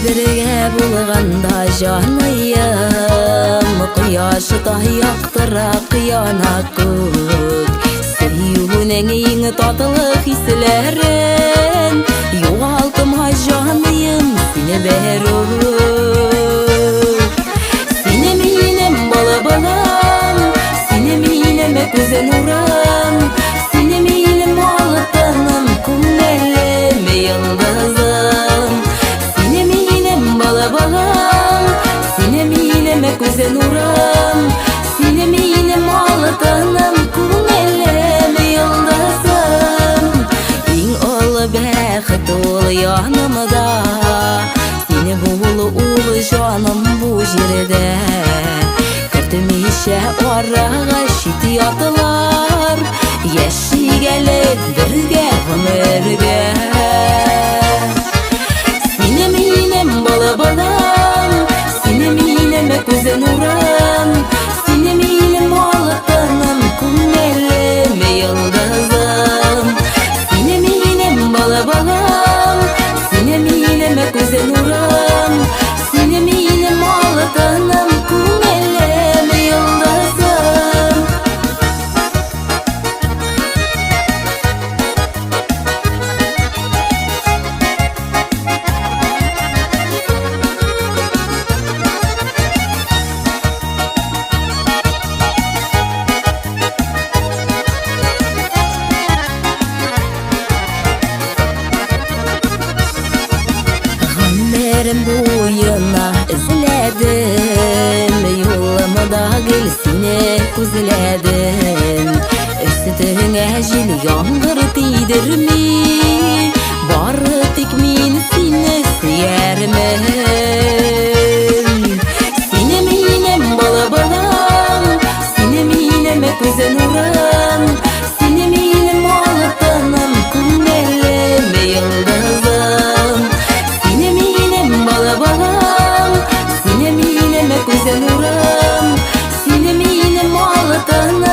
birge bulganda janayım, Quyoshi da yaqtırak yana kök. Süyüğünen iň tatlyk hislerin, Yogaltym ha janayım seni berök. Seni minem bala balam, seni minem göze nuram, seni minem altanım kumnelim yıldızım. Seni minem bala balam, seni minem göze nuram, seni minem altanım kumnelim yıldızım. İň ulu bäxt ol yanımda, seni bulu ulu janım bu jerde. Kirdimişe oraga şitiyatılar, yaşigeler birge ömürge. Seni minem bala balam, seni minem göze nuram, seni minem altanım kumnelim yıldızım. Seni minem bala balam, seni minem göze nuram, seni minem altanım kumnelim yıldızım. Gamlerim boyuna izledim, Yolumda gel seni kuzledim. Üstüne jil yağmur tiydirmi, Bari tek men seni suyarmın. Seni minem bala balam, seni minem göze nuram, seni minem altanım kumnelim yıldızım. Seni minem bala balam, seni minem göze nuram, seni minem altanım